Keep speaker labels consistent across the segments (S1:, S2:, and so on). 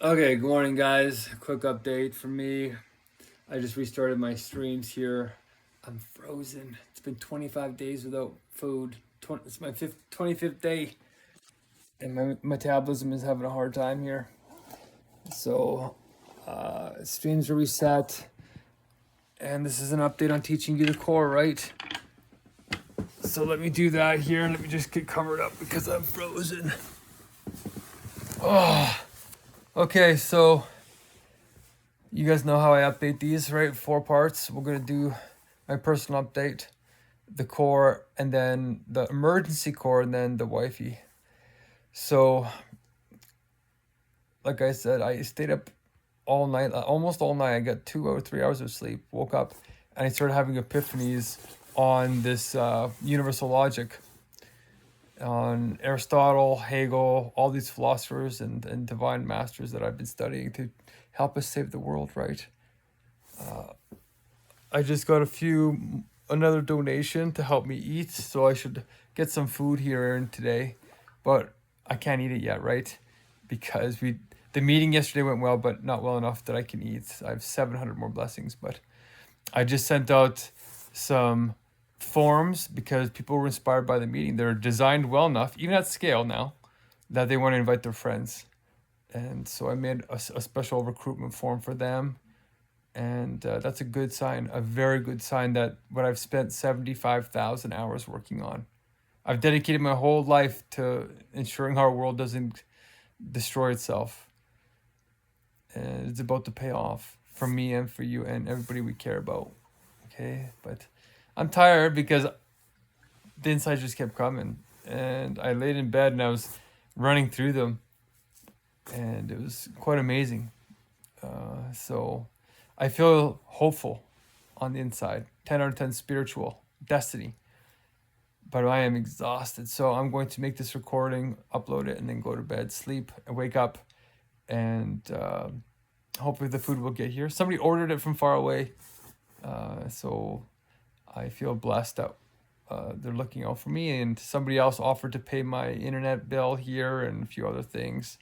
S1: Okay, good morning, guys. Quick update from me. I just restarted my streams here. I'm frozen. It's been 25 days without food. It's my 25th day, and my metabolism is having a hard time here. So, streams are reset, and this is an update on teaching you the core, right? So let me do that here. Let me just get covered up because I'm frozen. Oh, okay. So you guys know how I update these, right? 4 parts. We're gonna do my personal update, the core, and then the emergency core, and then the wifey. So, like I said, I stayed up all night, almost all night. I got 2 or 3 hours of sleep, woke up, and I started having epiphanies on this universal logic, on Aristotle, Hegel, all these philosophers and divine masters that I've been studying to help us save the world, right? I just got another donation to help me eat, so I should get some food here in today, but I can't eat it yet, right? Because the meeting yesterday went well, but not well enough that I can eat. I have 700 more blessings, but I just sent out some forms because people were inspired by the meeting. They're designed well enough, even at scale now, that they want to invite their friends. And so I made a special recruitment form for them. And that's a good sign, a very good sign that what I've spent 75,000 hours working on. I've dedicated my whole life to ensuring our world doesn't destroy itself. And it's about to pay off for me and for you and everybody we care about. Okay, but I'm tired because the insights just kept coming. And I laid in bed and I was running through them. And it was quite amazing. So I feel hopeful on the inside. 10 out of 10 spiritual destiny. But I am exhausted. So I'm going to make this recording, upload it, and then go to bed, sleep, and wake up. And hopefully the food will get here. Somebody ordered it from far away. So I feel blessed that they're looking out for me. And somebody else offered to pay my internet bill here and a few other things.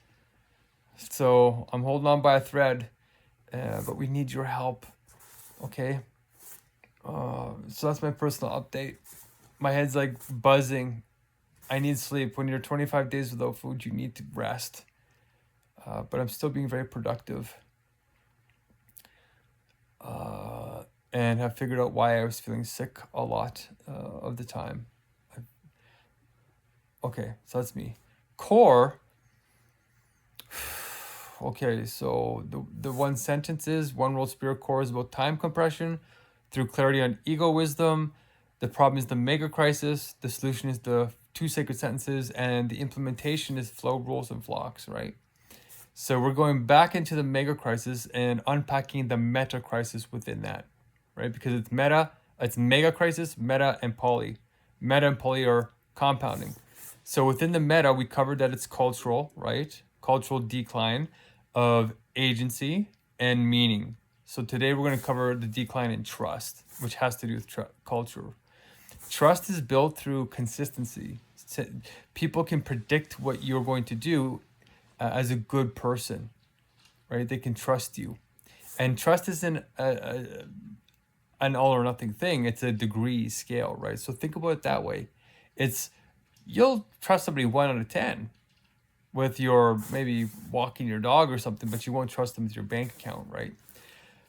S1: So I'm holding on by a thread. But we need your help, okay? So that's my personal update. My head's like buzzing. I need sleep. When you're 25 days without food, you need to rest. But I'm still being very productive. And have figured out why I was feeling sick a lot of the time. Okay, so that's me. Core. Okay, so the one sentence is One World Spirit Core is about time compression through clarity on ego wisdom. The problem is the Megacrisis. The solution is the 2 sacred sentences, and the implementation is flow, rules, and flocks, right? So we're going back into the Megacrisis and unpacking the meta crisis within that, right? Because it's Megacrisis, meta, and poly. Meta and poly are compounding. So within the meta, we covered that it's cultural, right? Cultural decline of agency and meaning. So today we're going to cover the decline in trust, which has to do with culture. Trust is built through consistency. People can predict what you're going to do as a good person, right? They can trust you. And trust isn't an all or nothing thing. It's a degree scale, right? So think about it that way. You'll trust somebody 1 out of 10 with your maybe walking your dog or something, but you won't trust them with your bank account, right?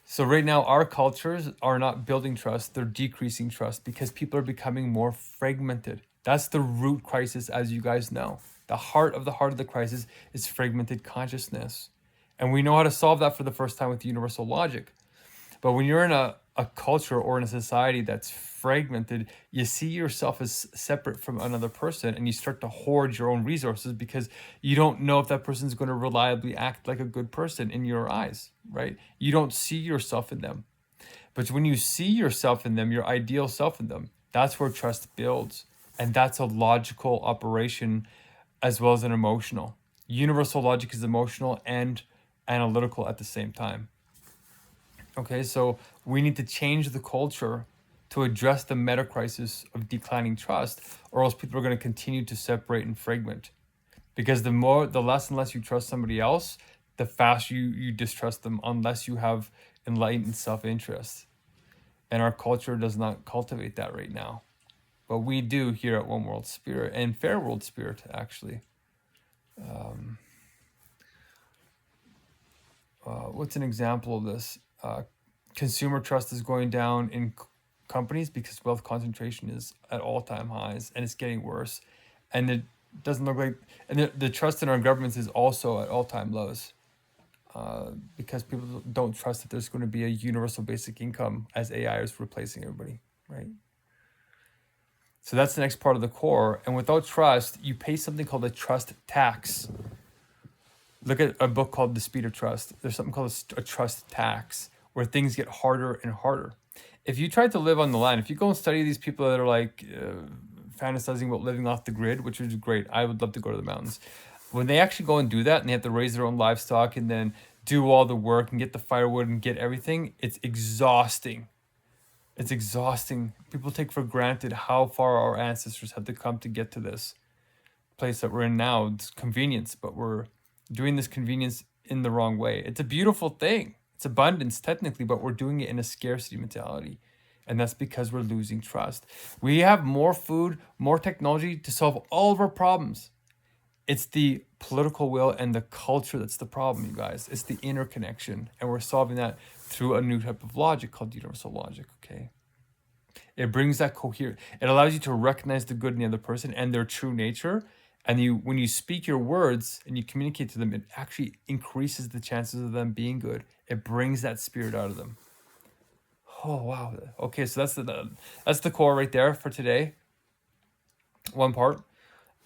S1: So right now, our cultures are not building trust, they're decreasing trust because people are becoming more fragmented. That's the root crisis, as you guys know. The heart of the crisis is fragmented consciousness. And we know how to solve that for the first time with universal logic. But when you're in a culture or in a society that's fragmented, you see yourself as separate from another person and you start to hoard your own resources because you don't know if that person's going to reliably act like a good person in your eyes, right? You don't see yourself in them. But when you see yourself in them, your ideal self in them, that's where trust builds. And that's a logical operation as well as an emotional. Universal logic is emotional and analytical at the same time. Okay, so we need to change the culture to address the meta crisis of declining trust, or else people are going to continue to separate and fragment. Because the less and less you trust somebody else, the faster you distrust them, unless you have enlightened self-interest. And our culture does not cultivate that right now. But we do here at One World Spirit and Fair World Spirit, actually. What's an example of this? Consumer trust is going down in companies because wealth concentration is at all-time highs, and it's getting worse. And it doesn't look like, and the trust in our governments is also at all-time lows, because people don't trust that there's going to be a universal basic income as AI is replacing everybody, right? So that's the next part of the core. And without trust, you pay something called a trust tax. Look at a book called The Speed of Trust. There's something called a trust tax, where things get harder and harder. If you try to live on the land, if you go and study these people that are like fantasizing about living off the grid, which is great, I would love to go to the mountains. When they actually go and do that, and they have to raise their own livestock and then do all the work and get the firewood and get everything, it's exhausting. It's exhausting. People take for granted how far our ancestors had to come to get to this place that we're in now. It's convenience, but we're doing this convenience in the wrong way. It's a beautiful thing. It's abundance technically, but we're doing it in a scarcity mentality. And that's because we're losing trust. We have more food, more technology to solve all of our problems. It's the political will and the culture that's the problem, you guys. It's the interconnection. And we're solving that through a new type of logic called universal logic, okay? It brings that coherence. It allows you to recognize the good in the other person and their true nature. And when you speak your words and you communicate to them, it actually increases the chances of them being good. It brings that spirit out of them. Oh, wow. Okay, so that's the core right there for today. One part.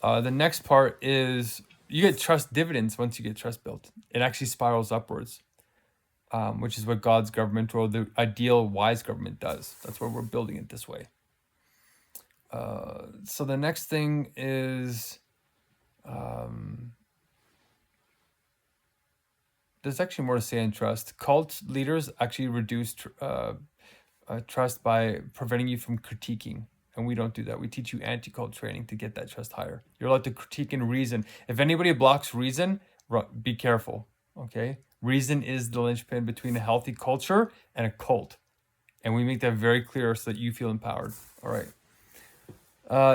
S1: The next part is you get trust dividends once you get trust built. It actually spirals upwards, which is what God's government, or the ideal wise government, does. That's why we're building it this way. So the next thing is... there's actually more to say on trust. Cult leaders actually reduce trust by preventing you from critiquing. And we don't do that. We teach you anti-cult training to get that trust higher. You're allowed to critique and reason. If anybody blocks reason, be careful, okay? Reason is the linchpin between a healthy culture and a cult. And we make that very clear so that you feel empowered. All right.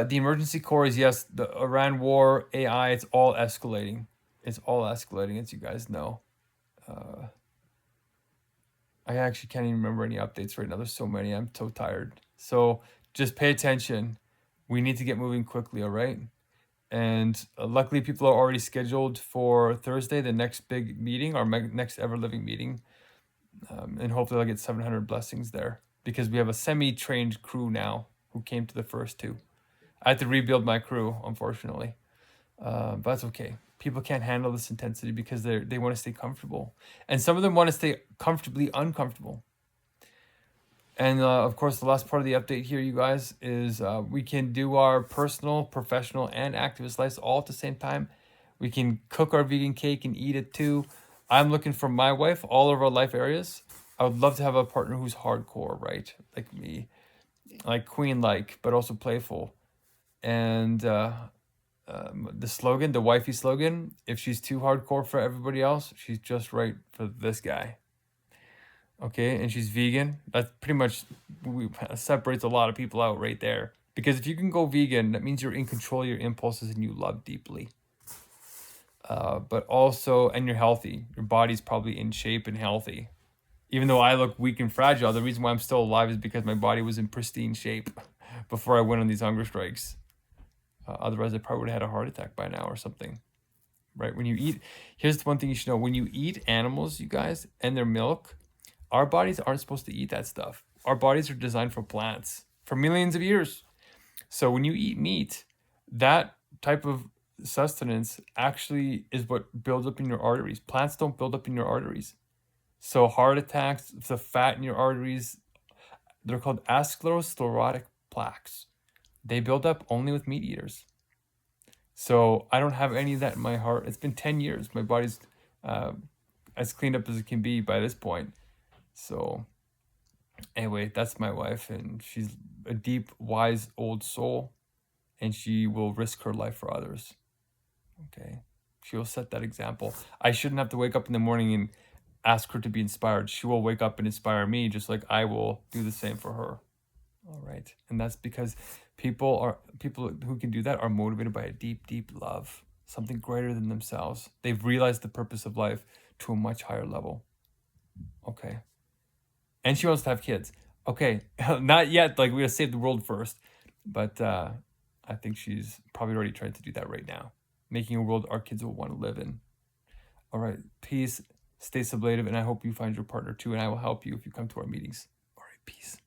S1: The emergency core is, yes, the Iran war, AI, it's all escalating. It's all escalating, as you guys know. I actually can't even remember any updates right now. There's so many. I'm so tired. So just pay attention. We need to get moving quickly, all right? And luckily, people are already scheduled for Thursday, the next big meeting, our next ever living meeting. And hopefully I'll get 700 blessings there, because we have a semi-trained crew now who came to the first two. I had to rebuild my crew, unfortunately. But that's okay. People can't handle this intensity because they want to stay comfortable. And some of them want to stay comfortably uncomfortable. And of course, the last part of the update here, you guys, is we can do our personal, professional, and activist lives all at the same time. We can cook our vegan cake and eat it too. I'm looking for my wife, all of our life areas. I would love to have a partner who's hardcore, right? Like me. Like queen-like, but also playful. And the slogan, the wifey slogan, if she's too hardcore for everybody else, she's just right for this guy. Okay, and she's vegan. That pretty much separates a lot of people out right there. Because if you can go vegan, that means you're in control of your impulses and you love deeply. But also, and you're healthy. Your body's probably in shape and healthy. Even though I look weak and fragile, the reason why I'm still alive is because my body was in pristine shape before I went on these hunger strikes. Otherwise, I probably would have had a heart attack by now or something. Right? When you eat, here's the one thing you should know. When you eat animals, you guys, and their milk, our bodies aren't supposed to eat that stuff. Our bodies are designed for plants for millions of years. So when you eat meat, that type of sustenance actually is what builds up in your arteries. Plants don't build up in your arteries. So heart attacks, the fat in your arteries, they're called atherosclerotic plaques. They build up only with meat eaters. So I don't have any of that in my heart. It's been 10 years. My body's as cleaned up as it can be by this point. So anyway, that's my wife, and she's a deep, wise, old soul, and she will risk her life for others. Okay. She will set that example. I shouldn't have to wake up in the morning and ask her to be inspired. She will wake up and inspire me, just like I will do the same for her. All right. And that's because people who can do that are motivated by a deep, deep love, something greater than themselves. They've realized the purpose of life to a much higher level. Okay. And she wants to have kids. Okay. Not yet. Like, we gotta save the world first. But I think she's probably already trying to do that right now, making a world our kids will want to live in. All right. Peace. Stay sublative. And I hope you find your partner too. And I will help you if you come to our meetings. All right. Peace.